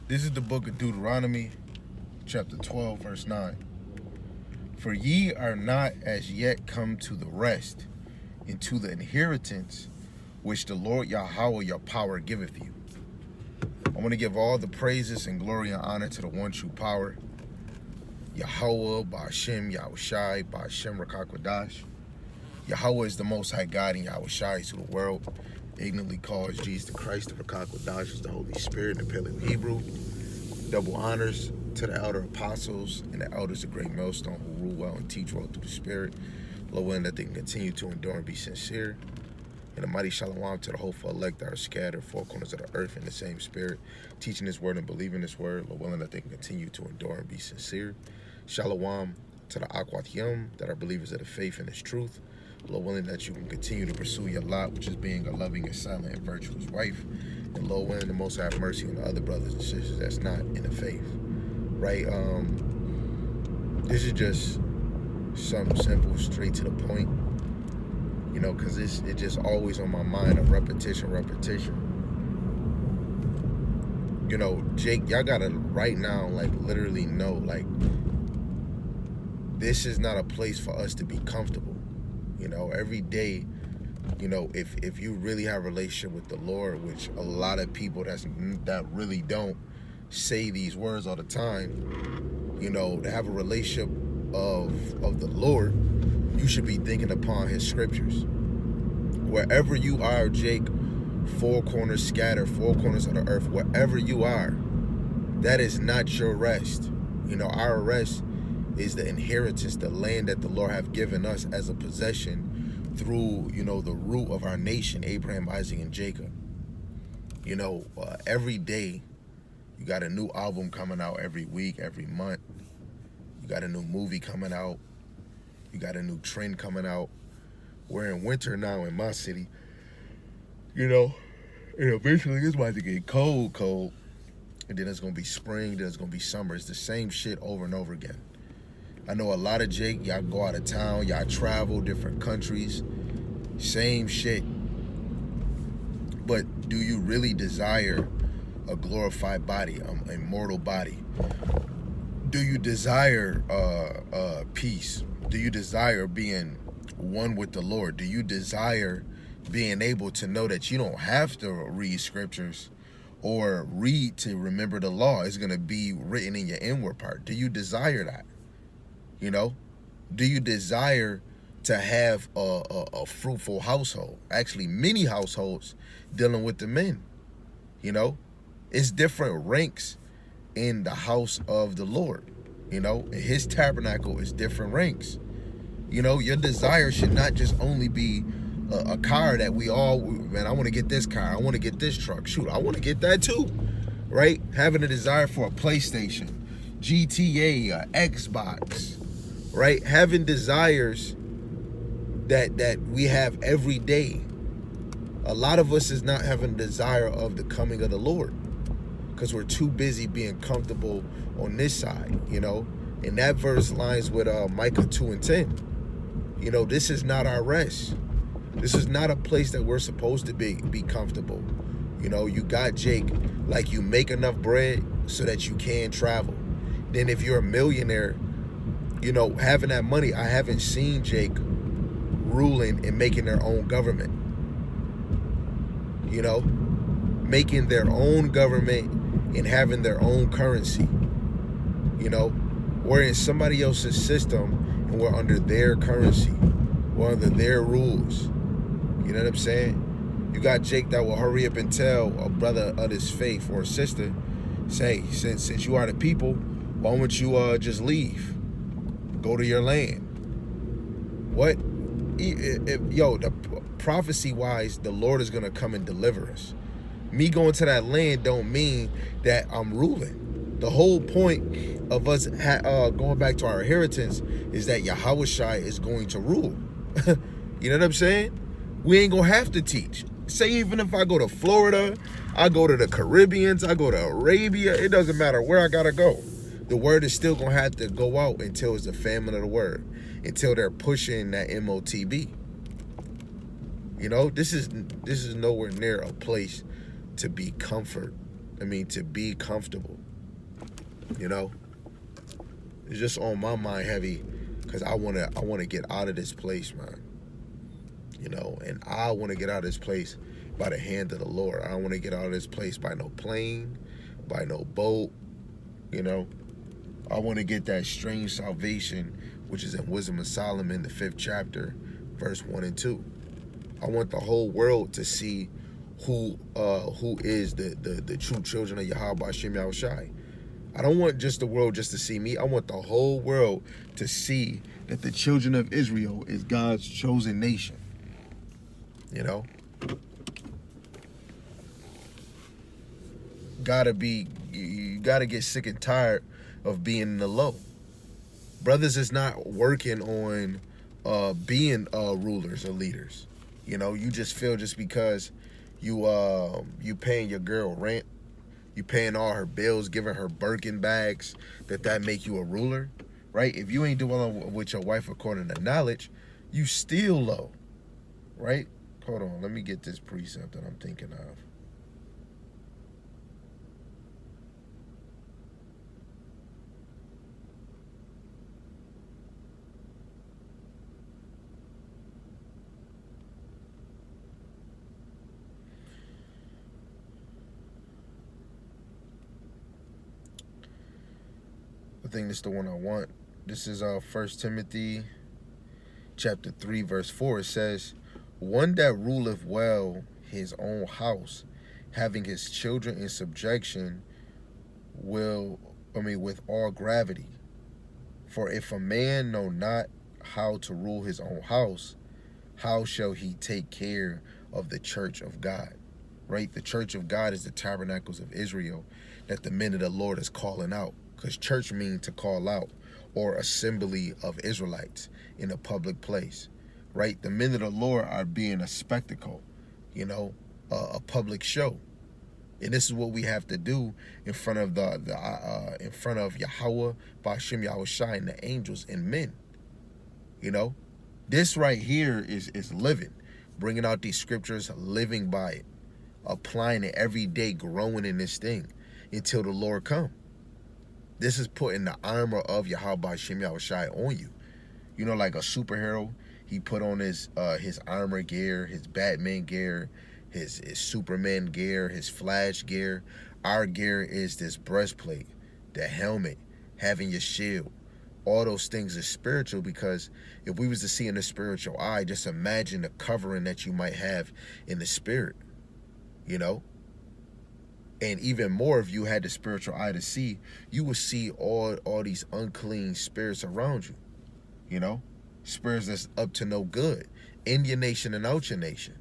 This is the book of Deuteronomy, chapter 12, verse 9. For ye are not as yet come to the rest, into the inheritance which the Lord Yahweh your power giveth you. I want to give all the praises and glory and honor to the one true power, Yahweh, Ba'ashem, Yahushai, Ba'ashem, Rakakwadash. Yahweh is the most high God, and Yahushai is to the world ignorantly calls Jesus the Christ. The Rakakwadash is the Holy Spirit in the Paleo Hebrew. Double honors to the elder apostles and the elders of Great Millstone who rule well and teach well through the Spirit. Lord willing that they can continue to endure and be sincere. And a mighty shalom to the hopeful elect that are scattered four corners of the earth in the same Spirit, teaching His word and believing His word. Lord willing that they can continue to endure and be sincere. Shalom to the Akwat Yom that are believers of the faith and His truth. Lord willing that you can continue to pursue your lot, which is being a loving and silent and virtuous wife. And Lord willing, the Most High have mercy on the other brothers and sisters that's not in the faith. Right? This is just something simple, straight to the point. You know, because it's just always on my mind of repetition. You know, Jake, y'all gotta right now, like, literally know, like, this is not a place for us to be comfortable. You know, every day, you know, if you really have a relationship with the Lord, which a lot of people that really don't say these words all the time, you know, to have a relationship of the Lord, you should be thinking upon His scriptures. Wherever you are, Jake, four corners scattered, four corners of the earth, wherever you are, that is not your rest. You know, our rest is the inheritance, the land that the Lord have given us as a possession through, you know, the root of our nation, Abraham, Isaac, and Jacob. You know, every day you got a new album coming out, every week, every month. You got a new movie coming out. You got a new trend coming out. We're in winter now in my city. You know, and eventually it's about to get cold. And then it's going to be spring, then it's going to be summer. It's the same shit over and over again. I know a lot of Jake, y'all go out of town, y'all travel different countries, same shit. But do you really desire a glorified body, a immortal body? Do you desire peace? Do you desire being one with the Lord? Do you desire being able to know that you don't have to read scriptures or read to remember the law? It's going to be written in your inward part. Do you desire that? You know, do you desire to have a fruitful household? Actually, many households dealing with the men. You know, it's different ranks in the house of the Lord. You know, His tabernacle is different ranks. You know, your desire should not just only be a car that we all, man, I want to get this car. I want to get this truck. Shoot, I want to get that too. Right? Having a desire for a PlayStation, GTA, Xbox. Right? Having desires that we have every day. A lot of us is not having a desire of the coming of the Lord because we're too busy being comfortable on this side, you know. And that verse lines with Micah 2:10. You know, this is not our rest. This is not a place that we're supposed to be comfortable. You know, you got Jake, like, you make enough bread so that you can travel. Then if you're a millionaire, you know, having that money, I haven't seen Jake ruling and making their own government. You know, making their own government and having their own currency. You know, we're in somebody else's system and we're under their currency. We're under their rules. You know what I'm saying? You got Jake that will hurry up and tell a brother of his faith or a sister, say, since you are the people, why don't you just leave? Go to your land. What? The prophecy-wise, the Lord is going to come and deliver us. Me going to that land don't mean that I'm ruling. The whole point of us going back to our inheritance is that Yahushai is going to rule. You know what I'm saying? We ain't going to have to teach. Say even if I go to Florida, I go to the Caribbeans, I go to Arabia, it doesn't matter where I got to go. The word is still going to have to go out until it's the famine of the word, until they're pushing that MOTB. You know, this is nowhere near a place to be comfort. I mean, to be comfortable. You know, it's just on my mind heavy because I wanna get out of this place, man. You know, and I want to get out of this place by the hand of the Lord. I don't want to get out of this place by no plane, by no boat. You know, I want to get that strange salvation, which is in Wisdom of Solomon, the 5th chapter, verse 1 and 2. I want the whole world to see who is the true children of Yahweh Hashem Yahushai. I don't want just the world just to see me. I want the whole world to see that the children of Israel is God's chosen nation. You know? You gotta get sick and tired of being in the low. Brothers is not working on being rulers or leaders. You know, you just feel just because you paying your girl rent, you paying all her bills, giving her Birkin bags, that make you a ruler, right? If you ain't doing with your wife according to knowledge, you still low, right? Hold on, let me get this precept that I'm thinking of. I think this is the one I want. This is 1 Timothy chapter 3, verse 4. It says, one that ruleth well his own house, having his children in subjection, with all gravity. For if a man know not how to rule his own house, how shall he take care of the church of God? Right? The church of God is the tabernacles of Israel that the men of the Lord is calling out. Because church means to call out, or assembly of Israelites in a public place. Right? The men of the Lord are being a spectacle, you know, a public show. And this is what we have to do in front of in front of Yahweh, Ba'ashem Yahushai, and the angels and men. You know, this right here is living, bringing out these scriptures, living by it, applying it every day, growing in this thing until the Lord come. This is putting the armor of Yahweh Ba'ashem Yahushai on you. You know, like a superhero, he put on his armor gear, his Batman gear, his Superman gear, his Flash gear. Our gear is this breastplate, the helmet, having your shield. All those things are spiritual, because if we was to see in the spiritual eye, just imagine the covering that you might have in the spirit, you know? And even more, if you had the spiritual eye to see, you would see all these unclean spirits around you, you know? Spirits that's up to no good, in your nation and out your nation.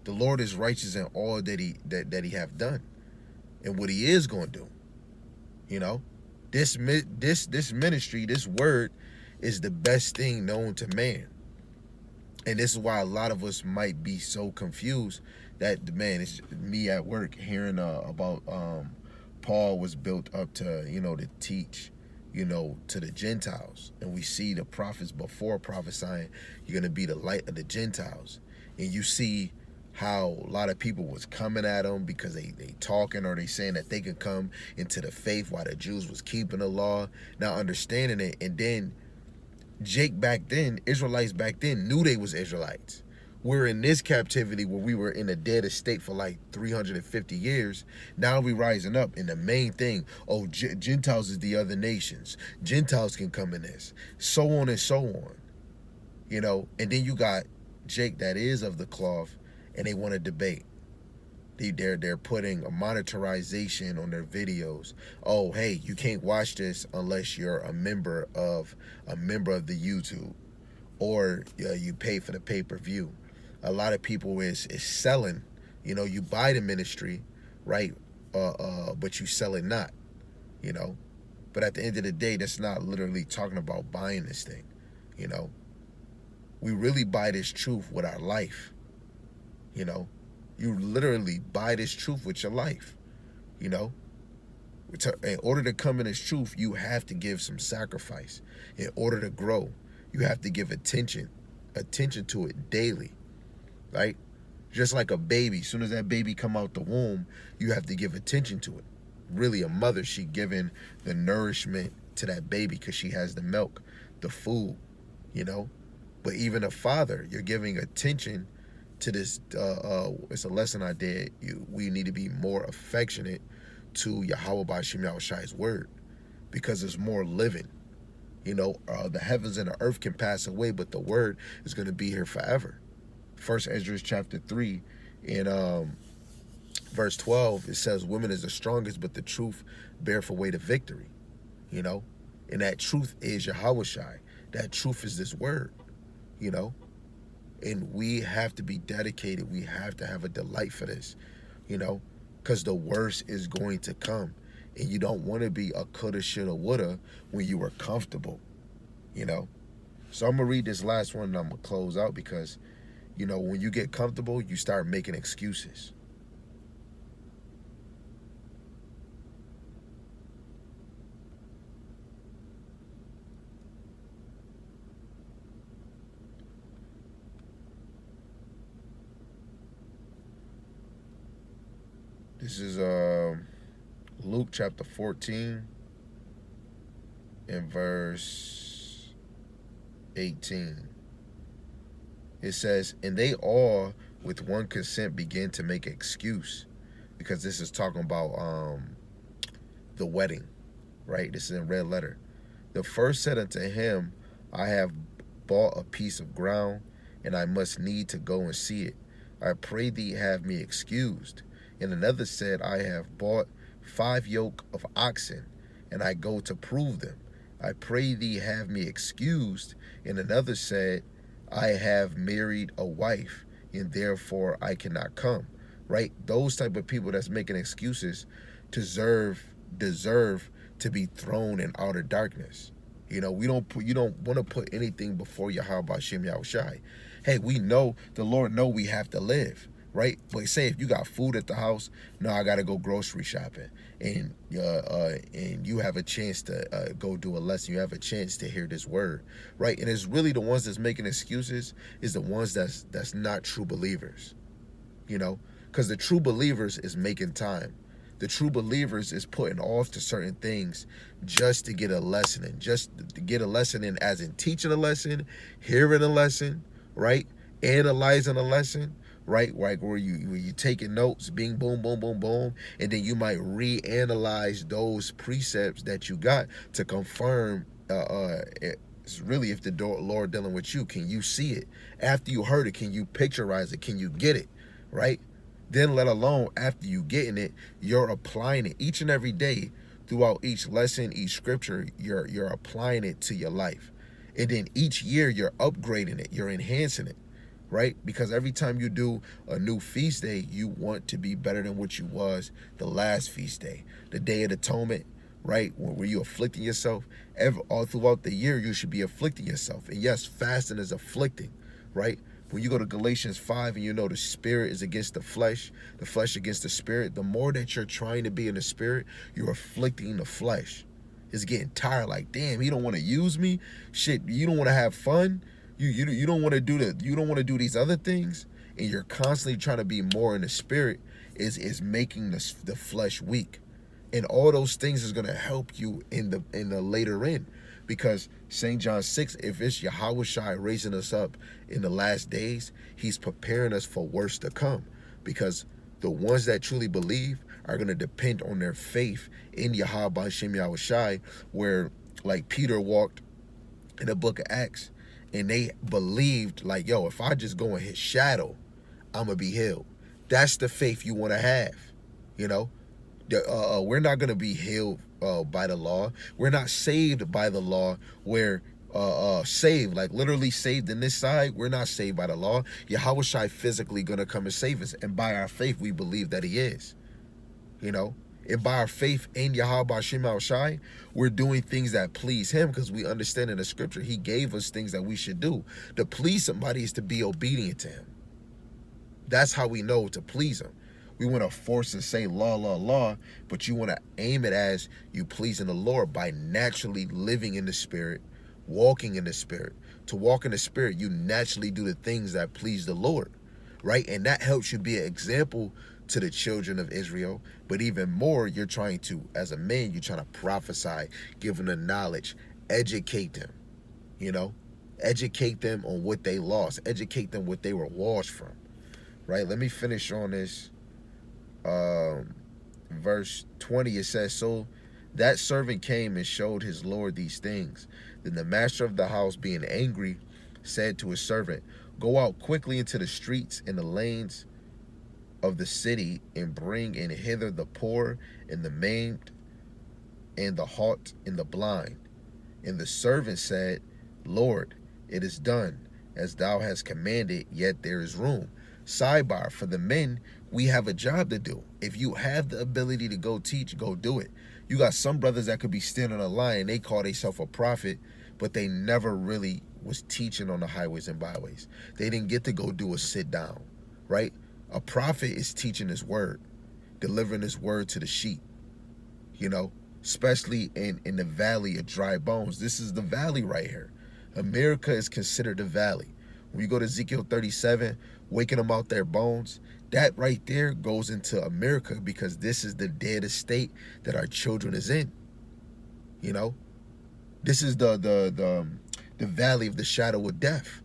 The Lord is righteous in all that he have done, and what he is going to do. You know, this ministry, this word, is the best thing known to man, and this is why a lot of us might be so confused. That, man, it's me at work hearing about Paul was built up to, you know, to teach, you know, to the Gentiles, and we see the prophets before prophesying you're gonna be the light of the Gentiles, and you see how a lot of people was coming at them because they talking, or they saying that they could come into the faith while the Jews was keeping the law, not understanding it. And then Israelites back then knew they was Israelites. We're in this captivity where we were in a dead estate for like 350 years. Now we rising up, and the main thing, Gentiles is the other nations. Gentiles can come in this, so on and so on. You know, and then you got Jake that is of the cloth, and they want to debate. They're putting a monetization on their videos. Oh, hey, you can't watch this unless you're a member of the YouTube, or you pay for the pay-per-view. A lot of people is selling. You know, you buy the ministry, right? But you sell it not. You know, but at the end of the day, that's not literally talking about buying this thing. You know, we really buy this truth with our life. You know, you literally buy this truth with your life. You know, in order to come in this truth, you have to give some sacrifice. In order to grow, you have to give attention to it daily, right? Just like a baby, as soon as that baby come out the womb, you have to give attention to it. Really, a mother, she giving the nourishment to that baby because she has the milk, the food, you know. But even a father, you're giving attention to this. It's a lesson I did. We need to be more affectionate to Yahweh B'Shem Yahushai's word because it's more living. You know, the heavens and the earth can pass away, but the word is going to be here forever. First Ezra chapter 3 in verse 12, it says, women is the strongest, but the truth beareth away to victory. You know, and that truth is Yahweh Shai. That truth is this word, you know, and we have to be dedicated. We have to have a delight for this, you know, because the worst is going to come, and you don't want to be a coulda, shoulda, woulda when you were comfortable, you know. So I'm gonna read this last one and I'm gonna close out because, you know, when you get comfortable, you start making excuses. This is Luke chapter 14 and verse 18. It says, and they all with one consent began to make excuse, because this is talking about the wedding, right? This is in red letter. The first said unto him, I have bought a piece of ground, and I must need to go and see it. I pray thee have me excused. And another said, I have bought 5 yoke of oxen, and I go to prove them. I pray thee have me excused. And another said, I have married a wife, and therefore I cannot come. Right? Those type of people that's making excuses deserve to be thrown in outer darkness. You know, you don't want to put anything before Yahweh B'Shem Yahushai. Hey, we know the Lord know we have to live, right? But say if you got food at the house, no, I gotta go grocery shopping, and you have a chance to go do a lesson. You have a chance to hear this word, right? And it's really the ones that's making excuses is the ones that's not true believers, you know, because the true believers is making time. The true believers is putting off to certain things just to get a lesson in, just to get a lesson in, as in teaching a lesson, hearing a lesson, right? Analyzing a lesson, right? Like where you taking notes, bing, boom, boom, boom, boom, and then you might reanalyze those precepts that you got to confirm. It's really if the Lord dealing with you, can you see it after you heard it? Can you picturize it? Can you get it, right? Then let alone after you getting it, you're applying it each and every day throughout each lesson, each scripture, you're applying it to your life. And then each year you're upgrading it, you're enhancing it, right? Because every time you do a new feast day, you want to be better than what you was the last feast day, the Day of Atonement, right? Where you afflicting yourself. All throughout the year, you should be afflicting yourself. And yes, fasting is afflicting, right? When you go to Galatians 5 and you know the spirit is against the flesh against the spirit, the more that you're trying to be in the spirit, you're afflicting the flesh. It's getting tired, like, damn, he don't want to use me. Shit, you don't want to have fun. You don't want to do these other things, and you're constantly trying to be more in the spirit is making the flesh weak. And all those things is gonna help you in the later end. Because St. John 6, if it's Yahweh Shai raising us up in the last days, he's preparing us for worse to come. Because the ones that truly believe are going to depend on their faith in Yahweh B'Shem Yahushai, where like Peter walked in the book of Acts, and they believed like, yo, if I just go in his shadow, I'm going to be healed. That's the faith you want to have, you know. We're not going to be healed by the law. We're not saved by the law. We're saved, like literally saved in this side. We're not saved by the law. Yahweh Shai physically going to come and save us. And by our faith, we believe that he is, you know. And by our faith in Yahweh B'Shem Yahushai, we're doing things that please him, because we understand in the scripture, he gave us things that we should do. To please somebody is to be obedient to him. That's how we know to please him. We want to force and say law, law, law, but you want to aim it as you pleasing the Lord by naturally living in the spirit, walking in the spirit. To walk in the spirit, you naturally do the things that please the Lord, right? And that helps you be an example to the children of Israel. But even more, you're trying to, as a man, you're trying to prophesy, give them the knowledge, educate them, you know, educate them on what they lost, educate them what they were washed from, right? Let me finish on this. Verse 20, it says, so that servant came and showed his lord these things. Then the master of the house, being angry, said to his servant, go out quickly into the streets and the lanes of the city, and bring in hither the poor and the maimed and the halt and the blind. And the servant said, Lord, it is done as thou hast commanded, yet there is room. Sidebar, for the men, we have a job to do. If you have the ability to go teach, go do it. You got some brothers that could be standing on a line, they call themselves a prophet, but they never really was teaching on the highways and byways. They didn't get to go do a sit down, right? A prophet is teaching his word, delivering his word to the sheep, you know, especially in the valley of dry bones. This is the valley right here. America is considered the valley. When you go to Ezekiel 37, waking them out their bones, that right there goes into America, because this is the dead state that our children is in. You know, this is the valley of the shadow of death,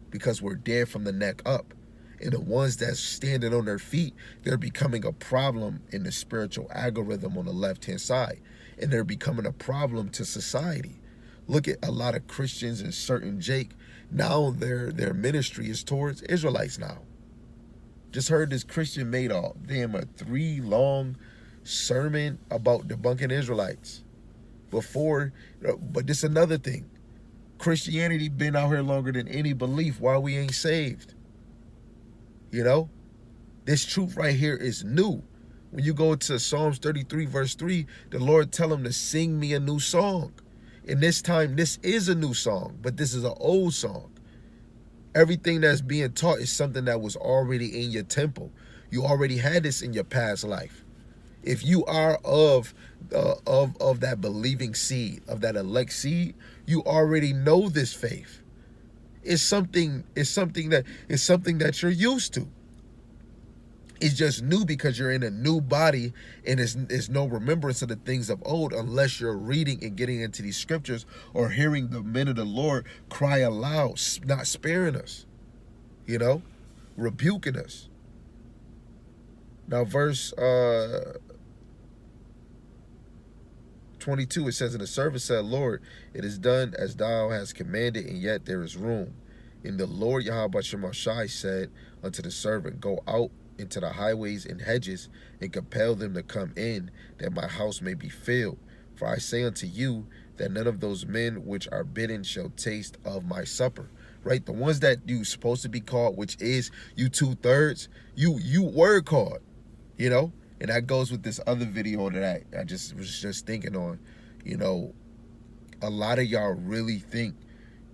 because we're dead from the neck up. And the ones that's standing on their feet, they're becoming a problem in the spiritual algorithm on the left-hand side. And they're becoming a problem to society. Look at a lot of Christians and certain Jake. Now their ministry is towards Israelites now. Just heard this Christian made a 3-long sermon about debunking Israelites. Before, but this another thing. Christianity been out here longer than any belief. Why we ain't saved? You know, this truth right here is new. When you go to Psalms 33 verse 3, the Lord tell him to sing me a new song. And this time, this is a new song, but this is an old song. Everything that's being taught is something that was already in your temple. You already had this in your past life. If you are of that believing seed, of that elect seed, you already know this faith. It's something that you're used to. It's just new because you're in a new body, and it's no remembrance of the things of old, unless you're reading and getting into these scriptures or hearing the men of the Lord cry aloud, not sparing us, you know, rebuking us. Now, verse 22, it says, and the servant said, Lord, it is done as thou hast commanded, and yet there is room. And the Lord Yahweh Shemashai said unto the servant, go out into the highways and hedges, and compel them to come in, that my house may be filled. For I say unto you, that none of those men which are bidden shall taste of my supper. Right? The ones that you supposed to be called, which is you 2/3, you were called, you know? And that goes with this other video that I was just thinking on. You know, a lot of y'all really think,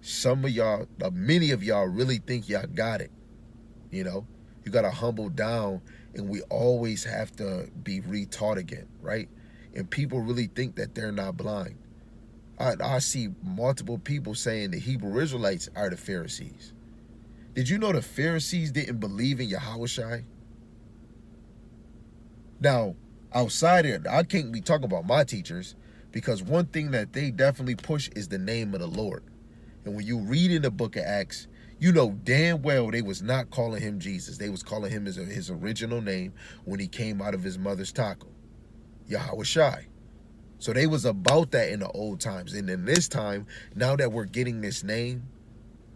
some of y'all, many of y'all really think y'all got it. You know, you got to humble down, and we always have to be retaught again, right? And people really think that they're not blind. I see multiple people saying the Hebrew Israelites are the Pharisees. Did you know the Pharisees didn't believe in Yahushua? Now, outside here, I can't be talking about my teachers, because one thing that they definitely push is the name of the Lord. And when you read in the book of Acts, you know damn well they was not calling him Jesus. They was calling him his original name when he came out of his mother's taco, Yahushua. So they was about that in the old times. And in this time, now that we're getting this name,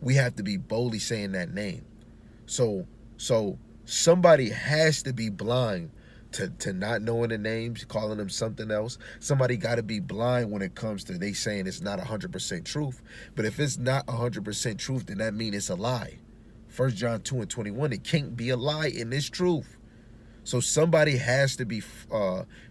we have to be boldly saying that name. So somebody has to be blind to not knowing the names, calling them something else. Somebody got to be blind when it comes to they saying it's not 100% truth. But if it's not 100% truth, then that means it's a lie. 1 John 2:21, it can't be a lie in this truth. So somebody has to be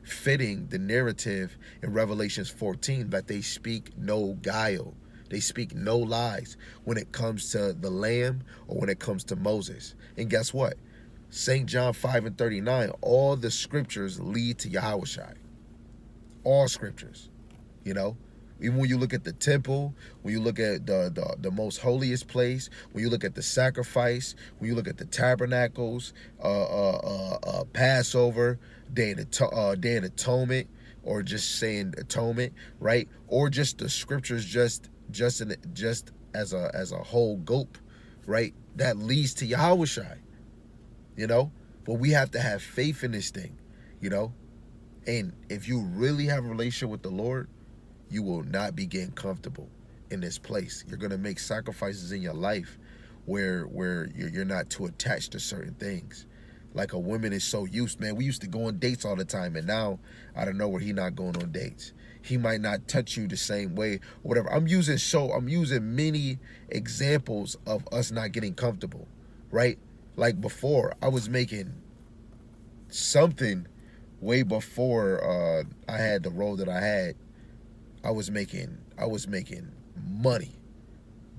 fitting the narrative in Revelations 14 that they speak no guile. They speak no lies when it comes to the Lamb or when it comes to Moses. And guess what? St. John 5:39, all the scriptures lead to Yahushua. All scriptures, you know. Even when you look at the temple, when you look at the most holiest place, when you look at the sacrifice, when you look at the tabernacles, Passover, Day of Atonement, or just saying atonement, right? Or just the scriptures, just as a whole gulp, right? That leads to Yahushai, you know. But we have to have faith in this thing, you know. And if you really have a relationship with the Lord, you will not be getting comfortable in this place. You're gonna make sacrifices in your life where you're not too attached to certain things. Like a woman is so used, man. We used to go on dates all the time, and now out of nowhere he not going on dates. He might not touch you the same way or whatever. I'm using many examples of us not getting comfortable, right? Like before, I was making something way before I had the role that I had. I was making money.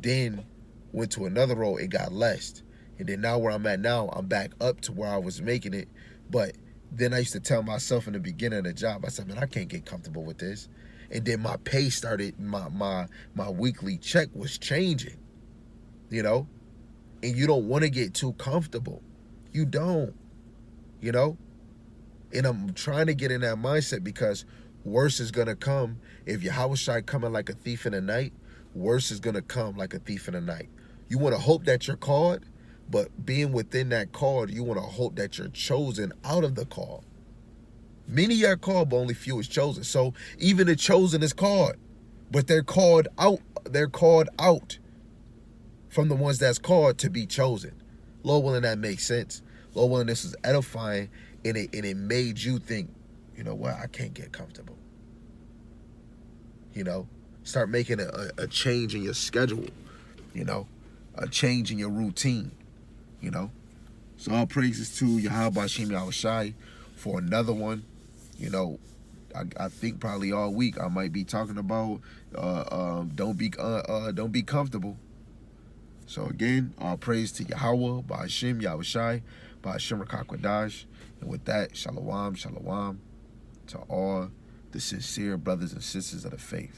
Then went to another role, it got less. And then now where I'm at now, I'm back up to where I was making it. But then I used to tell myself in the beginning of the job, I said, man, I can't get comfortable with this. And then my pay started, my weekly check was changing, you know? And you don't want to get too comfortable. You don't, you know? And I'm trying to get in that mindset because worse is going to come. If Yahushua coming like a thief in the night, worse is going to come like a thief in the night. You want to hope that you're called, but being within that call, you want to hope that you're chosen out of the call. Many are called, but only few is chosen. So even the chosen is called, but they're called out. They're called out from the ones that's called to be chosen. Lord willing, that makes sense. Lord willing, this is edifying, and it made you think, you know what, I can't get comfortable. You know, start making a change in your schedule, you know, a change in your routine, you know. So all praises to Yahweh Hashem Yahushai for another one. You know, I think probably all week I might be talking about don't be comfortable. So again, all praise to Yahweh, Ba'ashem, Yahushai, Ba'ashem Rakakwadash. And with that, shalom, shalom to all the sincere brothers and sisters of the faith.